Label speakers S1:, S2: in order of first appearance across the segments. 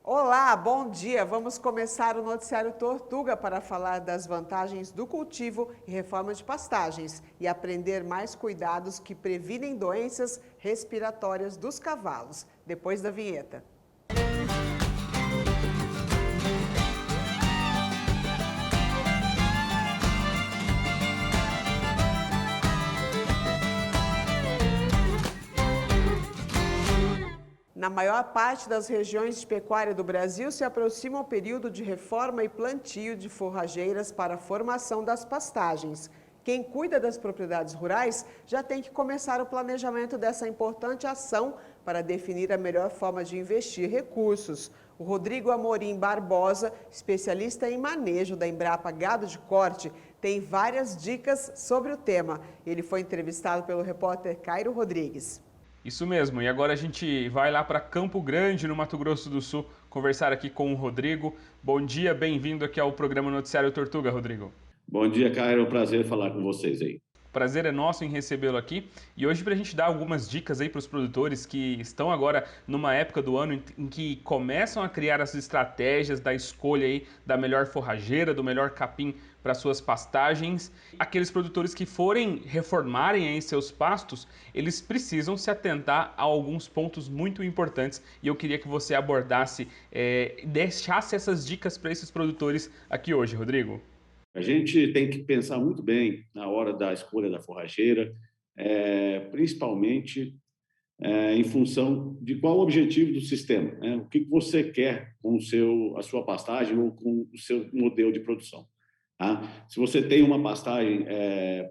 S1: Olá, bom dia. Vamos começar o noticiário Tortuga para falar das vantagens do cultivo e reforma de pastagens e aprender mais cuidados que previnem doenças respiratórias dos cavalos. Depois da vinheta. Na maior parte das regiões de pecuária do Brasil, se aproxima o período de reforma e plantio de forrageiras para a formação das pastagens. Quem cuida das propriedades rurais já tem que começar o planejamento dessa importante ação para definir a melhor forma de investir recursos. O Rodrigo Amorim Barbosa, especialista em manejo da Embrapa Gado de Corte, tem várias dicas sobre o tema. Ele foi entrevistado pelo repórter Cairo Rodrigues.
S2: Isso mesmo, e agora a gente vai lá para Campo Grande, no Mato Grosso do Sul, conversar aqui com o Rodrigo. Bom dia, bem-vindo aqui ao programa Noticiário Tortuga, Rodrigo.
S3: Bom dia, Caio, é um prazer falar com vocês aí.
S2: Prazer é nosso em recebê-lo aqui e hoje para a gente dar algumas dicas aí para os produtores que estão agora numa época do ano em que começam a criar as estratégias da escolha aí da melhor forrageira, do melhor capim para suas pastagens. Aqueles produtores que forem reformarem aí seus pastos, eles precisam se atentar a alguns pontos muito importantes e eu queria que você abordasse, deixasse essas dicas para esses produtores aqui hoje, Rodrigo.
S3: A gente tem que pensar muito bem na hora da escolha da forrageira, principalmente em função de qual o objetivo do sistema, né? O que você quer com a sua pastagem ou com o seu modelo de produção. Tá? Se você tem uma pastagem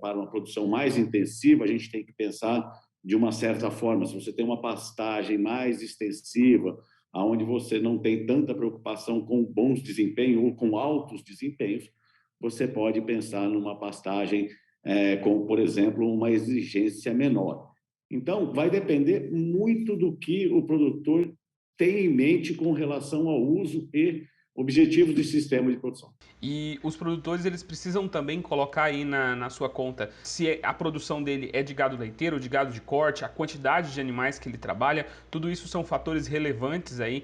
S3: para uma produção mais intensiva, a gente tem que pensar de uma certa forma. Se você tem uma pastagem mais extensiva, onde você não tem tanta preocupação com bons desempenhos ou com altos desempenhos, você pode pensar numa pastagem com, por exemplo, uma exigência menor. Então, vai depender muito do que o produtor tem em mente com relação ao uso e objetivos de sistema de produção.
S2: E os produtores eles precisam também colocar aí na sua conta se a produção dele é de gado leiteiro, de gado de corte, a quantidade de animais que ele trabalha, tudo isso são fatores relevantes aí,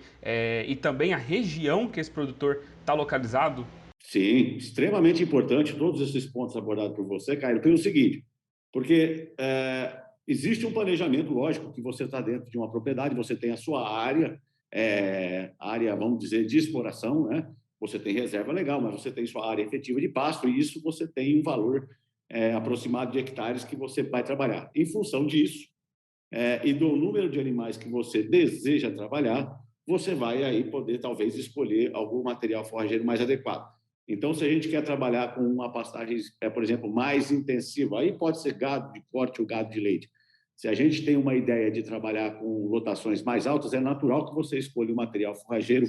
S2: e também a região que esse produtor está localizado.
S3: Sim, extremamente importante todos esses pontos abordados por você, Caio, pelo seguinte, porque existe um planejamento, lógico, que você está dentro de uma propriedade, você tem a sua área, vamos dizer, de exploração, né? Você tem reserva legal, mas você tem sua área efetiva de pasto, e isso você tem um valor aproximado de hectares que você vai trabalhar. Em função disso, e do número de animais que você deseja trabalhar, você vai aí poder, talvez, escolher algum material forrageiro mais adequado. Então, se a gente quer trabalhar com uma pastagem, por exemplo, mais intensiva, aí pode ser gado de corte ou gado de leite. Se a gente tem uma ideia de trabalhar com lotações mais altas, é natural que você escolha um material forrageiro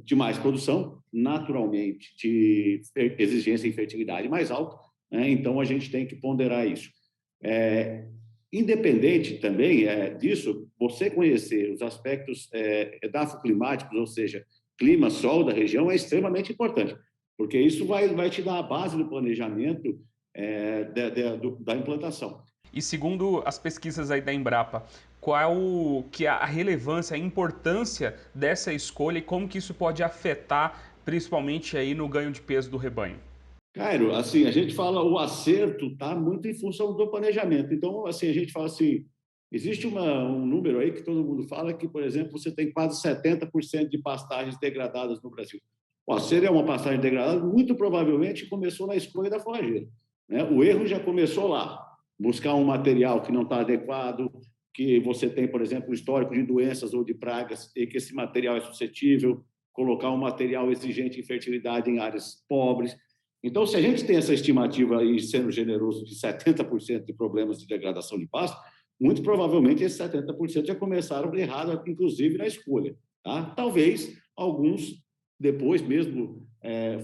S3: de mais produção, naturalmente, de exigência e fertilidade mais alta, né? Então, a gente tem que ponderar isso. Independente também disso, você conhecer os aspectos edafoclimáticos, ou seja, clima, sol da região, é extremamente importante, porque isso vai te dar a base do planejamento da implantação.
S2: E segundo as pesquisas aí da Embrapa, qual que é a relevância, a importância dessa escolha e como que isso pode afetar principalmente aí no ganho de peso do rebanho?
S3: Cairo, assim, a gente fala o acerto está muito em função do planejamento. Então, assim, a gente fala assim, existe um número aí que todo mundo fala que, por exemplo, você tem quase 70% de pastagens degradadas no Brasil. O acerto é uma pastagem degradada, muito provavelmente começou na escolha da forrageira, né? O erro já começou lá, buscar um material que não está adequado, que você tem, por exemplo, um histórico de doenças ou de pragas e que esse material é suscetível, colocar um material exigente em fertilidade em áreas pobres. Então, se a gente tem essa estimativa aí, sendo generoso, de 70% de problemas de degradação de pasto, muito provavelmente esses 70% já começaram errado, inclusive na escolha. Tá? Talvez alguns, depois mesmo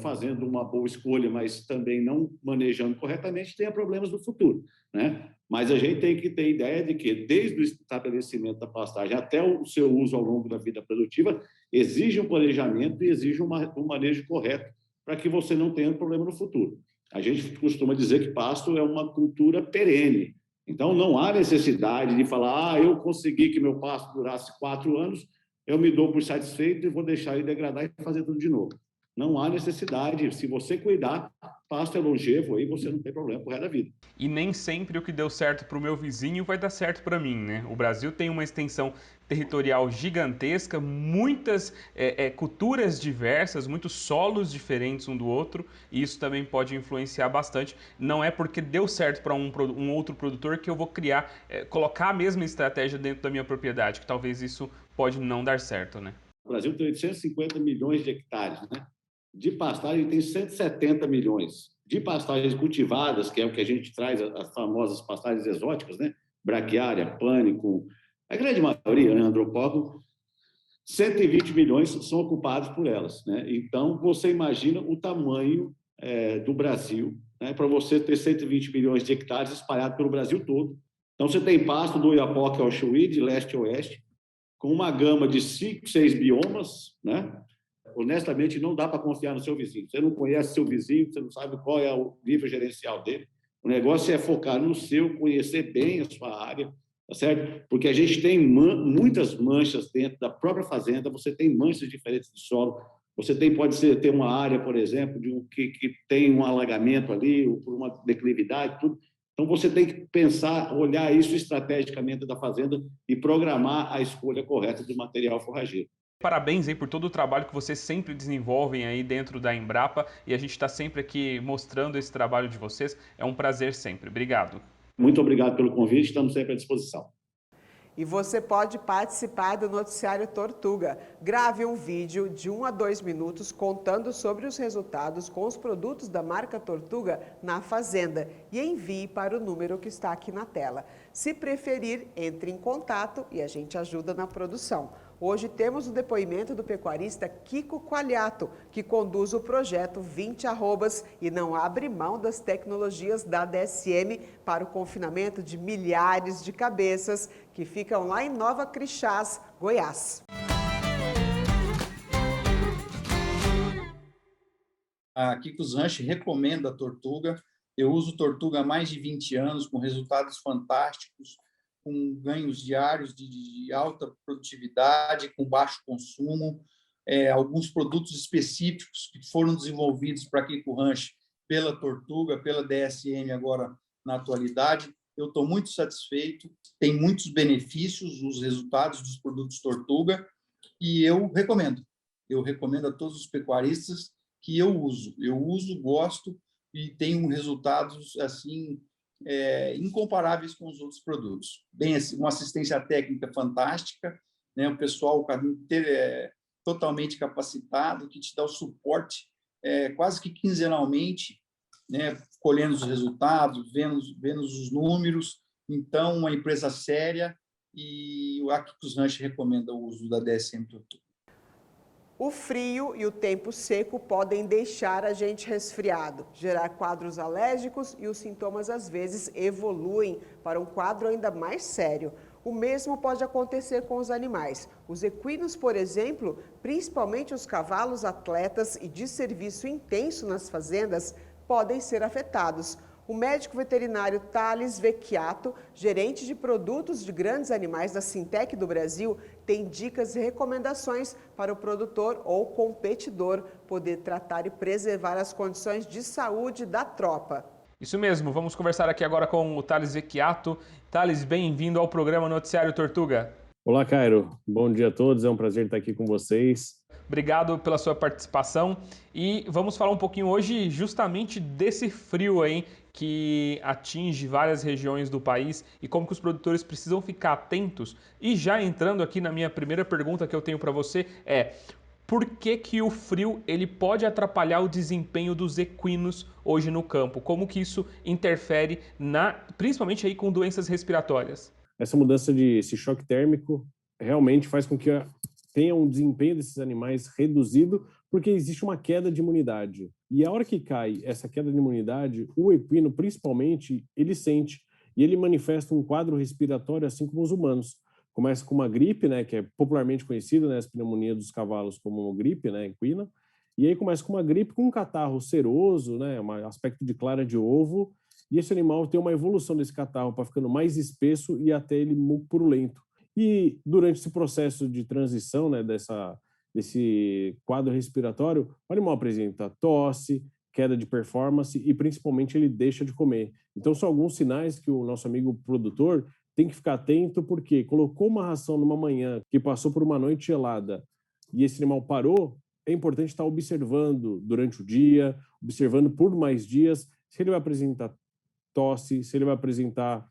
S3: fazendo uma boa escolha, mas também não manejando corretamente, tenha problemas no futuro, né? Mas a gente tem que ter ideia de que, desde o estabelecimento da pastagem até o seu uso ao longo da vida produtiva, exige um planejamento e exige um manejo correto para que você não tenha problema no futuro. A gente costuma dizer que pasto é uma cultura perene. Então, não há necessidade de falar, eu consegui que meu pasto durasse 4 anos, eu me dou por satisfeito e vou deixar ele degradar e fazer tudo de novo. Não há necessidade. Se você cuidar, pasto é longevo, aí você não tem problema pro resto da vida.
S2: E nem sempre o que deu certo para o meu vizinho vai dar certo para mim, né? O Brasil tem uma extensão territorial gigantesca, muitas culturas diversas, muitos solos diferentes um do outro, e isso também pode influenciar bastante. Não é porque deu certo para um outro produtor que eu vou colocar a mesma estratégia dentro da minha propriedade, que talvez isso pode não dar certo, né?
S3: O Brasil tem 850 milhões de hectares, né? De pastagem tem 170 milhões. De pastagens cultivadas, que é o que a gente traz, as famosas pastagens exóticas, né? Braquiária, pânico, a grande maioria, né? Andropófago, 120 milhões são ocupados por elas, né? Então, você imagina o tamanho do Brasil, né? Para você ter 120 milhões de hectares espalhados pelo Brasil todo. Então, você tem pasto do Oiapoque ao Chuí, de leste a oeste, com uma gama de 5, 6 biomas, né? Honestamente, não dá para confiar no seu vizinho. Você não conhece seu vizinho, você não sabe qual é o nível gerencial dele. O negócio é focar no seu, conhecer bem a sua área, tá certo? Porque a gente tem muitas manchas dentro da própria fazenda, você tem manchas diferentes de solo, você pode ter uma área, por exemplo, que tem um alagamento ali, ou por uma declividade, tudo. Então, você tem que pensar, olhar isso estrategicamente da fazenda e programar a escolha correta do material forrageiro.
S2: Parabéns aí por todo o trabalho que vocês sempre desenvolvem aí dentro da Embrapa e a gente está sempre aqui mostrando esse trabalho de vocês. É um prazer sempre. Obrigado.
S3: Muito obrigado pelo convite, estamos sempre à disposição.
S1: E você pode participar do Noticiário Tortuga. Grave um vídeo de 1 a 2 minutos contando sobre os resultados com os produtos da marca Tortuga na fazenda e envie para o número que está aqui na tela. Se preferir, entre em contato e a gente ajuda na produção. Hoje temos o depoimento do pecuarista Kiko Qualiato, que conduz o projeto 20 Arrobas e não abre mão das tecnologias da DSM para o confinamento de milhares de cabeças que ficam lá em Nova Crixás, Goiás.
S4: A Kiko's Ranch recomenda a Tortuga. Eu uso Tortuga há mais de 20 anos, com resultados fantásticos, com ganhos diários de alta produtividade, com baixo consumo, alguns produtos específicos que foram desenvolvidos para a Kiko Ranch pela Tortuga, pela DSM agora na atualidade. Eu estou muito satisfeito, tem muitos benefícios os resultados dos produtos Tortuga e eu recomendo a todos os pecuaristas que eu uso, gosto e tenho resultados assim incomparáveis com os outros produtos. Bem, uma assistência técnica fantástica, né? O pessoal totalmente capacitado, que te dá o suporte quase que quinzenalmente, né? Colhendo os resultados, vendo os números. Então, uma empresa séria e o Kiko's Ranch recomenda o uso da DSM Tortuga.
S1: O frio e o tempo seco podem deixar a gente resfriado, gerar quadros alérgicos e os sintomas às vezes evoluem para um quadro ainda mais sério. O mesmo pode acontecer com os animais. Os equinos, por exemplo, principalmente os cavalos atletas e de serviço intenso nas fazendas, podem ser afetados. O médico veterinário Thales Vecchiato, gerente de produtos de grandes animais da Sintec do Brasil, tem dicas e recomendações para o produtor ou competidor poder tratar e preservar as condições de saúde da tropa.
S2: Isso mesmo, vamos conversar aqui agora com o Thales Vecchiato. Thales, bem-vindo ao programa Noticiário Tortuga.
S5: Olá, Cairo. Bom dia a todos, é um prazer estar aqui com vocês.
S2: Obrigado pela sua participação e vamos falar um pouquinho hoje justamente desse frio aí que atinge várias regiões do país e como que os produtores precisam ficar atentos. E já entrando aqui na minha primeira pergunta que eu tenho para você por que o frio ele pode atrapalhar o desempenho dos equinos hoje no campo? Como que isso interfere principalmente aí com doenças respiratórias?
S5: Essa mudança esse choque térmico realmente faz com que tenha um desempenho desses animais reduzido, porque existe uma queda de imunidade. E a hora que cai essa queda de imunidade, o equino, principalmente, ele sente e ele manifesta um quadro respiratório assim como os humanos. Começa com uma gripe, né, que é popularmente conhecida, né, as pneumonias dos cavalos como gripe, né, equina. E aí começa com uma gripe com um catarro seroso, né, um aspecto de clara de ovo. E esse animal tem uma evolução desse catarro para ficando mais espesso e até ele purulento. E durante esse processo de transição, né, desse quadro respiratório, o animal apresenta tosse, queda de performance e principalmente ele deixa de comer. Então são alguns sinais que o nosso amigo produtor tem que ficar atento, porque colocou uma ração numa manhã que passou por uma noite gelada e esse animal parou, é importante estar observando durante o dia, observando por mais dias, se ele vai apresentar tosse, se ele vai apresentar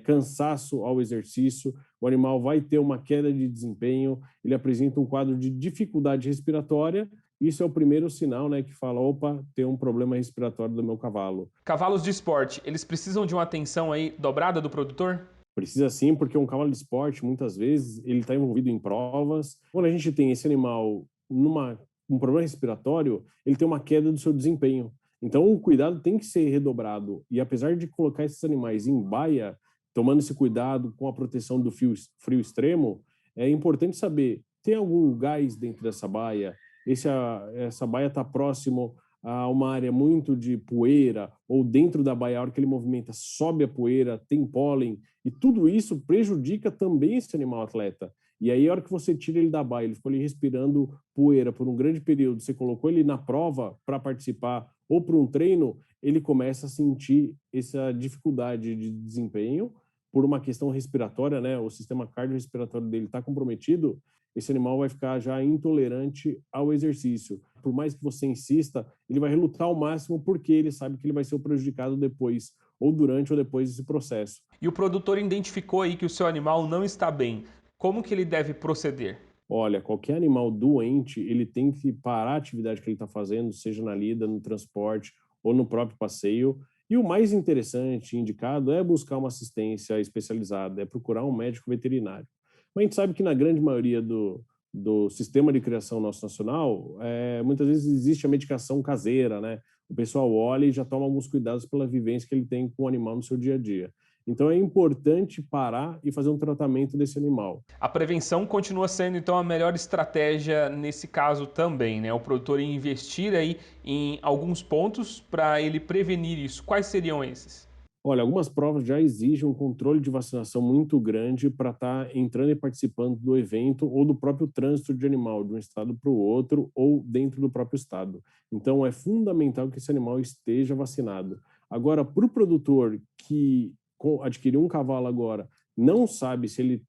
S5: cansaço ao exercício, o animal vai ter uma queda de desempenho, ele apresenta um quadro de dificuldade respiratória. Isso é o primeiro sinal, né, que fala, opa, tem um problema respiratório do meu cavalo.
S2: Cavalos de esporte, eles precisam de uma atenção aí dobrada do produtor?
S5: Precisa sim, porque um cavalo de esporte, muitas vezes, ele está envolvido em provas. Quando a gente tem esse animal um problema respiratório, ele tem uma queda do seu desempenho. Então, o cuidado tem que ser redobrado. E apesar de colocar esses animais em baia, tomando esse cuidado com a proteção do frio extremo, é importante saber, tem algum gás dentro dessa baia? Essa baia está próximo a uma área muito de poeira, ou dentro da baia, a hora que ele movimenta, sobe a poeira, tem pólen, e tudo isso prejudica também esse animal atleta. E aí, a hora que você tira ele da baia, ele ficou ali respirando poeira por um grande período, você colocou ele na prova para participar ou para um treino, ele começa a sentir essa dificuldade de desempenho por uma questão respiratória, né? O sistema cardiorrespiratório dele está comprometido, esse animal vai ficar já intolerante ao exercício. Por mais que você insista, ele vai relutar ao máximo porque ele sabe que ele vai ser prejudicado depois, ou durante ou depois desse processo.
S2: E o produtor identificou aí que o seu animal não está bem. Como que ele deve proceder?
S5: Olha, qualquer animal doente, ele tem que parar a atividade que ele está fazendo, seja na lida, no transporte ou no próprio passeio. E o mais interessante, indicado, é buscar uma assistência especializada, é procurar um médico veterinário. Mas a gente sabe que na grande maioria do sistema de criação nosso nacional, muitas vezes existe a medicação caseira, né? O pessoal olha e já toma alguns cuidados pela vivência que ele tem com o animal no seu dia a dia. Então é importante parar e fazer um tratamento desse animal.
S2: A prevenção continua sendo então a melhor estratégia nesse caso também, né? O produtor investir aí em alguns pontos para ele prevenir isso. Quais seriam esses?
S5: Olha, algumas provas já exigem um controle de vacinação muito grande para estar entrando e participando do evento ou do próprio trânsito de animal, de um estado para o outro ou dentro do próprio estado. Então, é fundamental que esse animal esteja vacinado. Agora, para o produtor que adquiriu um cavalo agora, não sabe se ele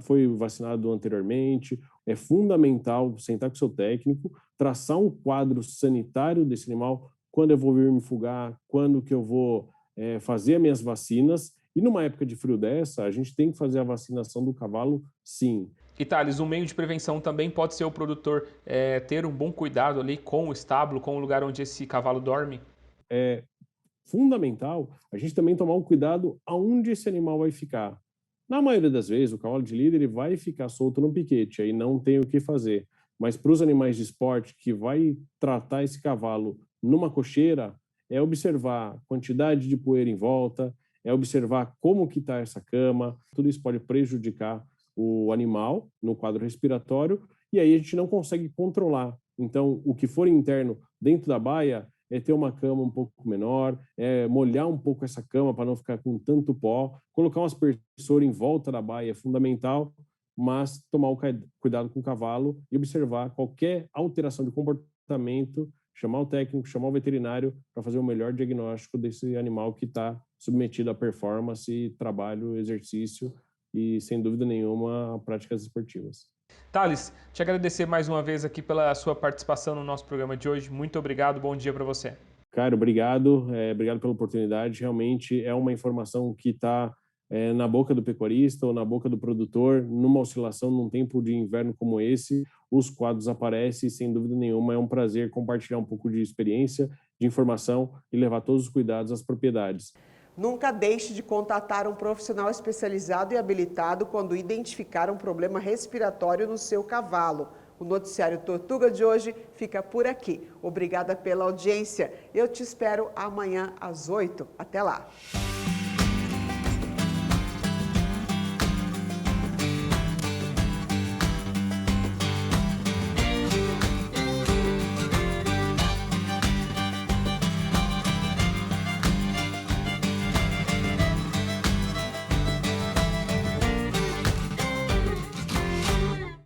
S5: foi vacinado anteriormente, é fundamental sentar com o seu técnico, traçar um quadro sanitário desse animal, quando eu vou vir me fugar, quando que eu vou fazer as minhas vacinas, e numa época de frio dessa, a gente tem que fazer a vacinação do cavalo, sim.
S2: E Thales, um meio de prevenção também pode ser o produtor ter um bom cuidado ali com o estábulo, com o lugar onde esse cavalo dorme?
S5: É fundamental a gente também tomar um cuidado aonde esse animal vai ficar. Na maioria das vezes, o cavalo de lida ele vai ficar solto no piquete, aí não tem o que fazer. Mas para os animais de esporte que vai tratar esse cavalo numa cocheira, é observar a quantidade de poeira em volta, é observar como que está essa cama, tudo isso pode prejudicar o animal no quadro respiratório, e aí a gente não consegue controlar. Então, o que for interno dentro da baia é ter uma cama um pouco menor, é molhar um pouco essa cama para não ficar com tanto pó, colocar um aspersor em volta da baia é fundamental, mas tomar um cuidado com o cavalo e observar qualquer alteração de comportamento, chamar o técnico, chamar o veterinário para fazer o melhor diagnóstico desse animal que está submetido a performance, trabalho, exercício e, sem dúvida nenhuma, a práticas esportivas.
S2: Thales, te agradecer mais uma vez aqui pela sua participação no nosso programa de hoje. Muito obrigado, bom dia para você.
S5: Cara, obrigado, obrigado pela oportunidade. Realmente é uma informação que está na boca do pecuarista ou na boca do produtor, numa oscilação, num tempo de inverno como esse, os quadros aparecem e, sem dúvida nenhuma, é um prazer compartilhar um pouco de experiência, de informação e levar todos os cuidados às propriedades.
S1: Nunca deixe de contatar um profissional especializado e habilitado quando identificar um problema respiratório no seu cavalo. O Noticiário Tortuga de hoje fica por aqui. Obrigada pela audiência. Eu te espero amanhã às 8. Até lá!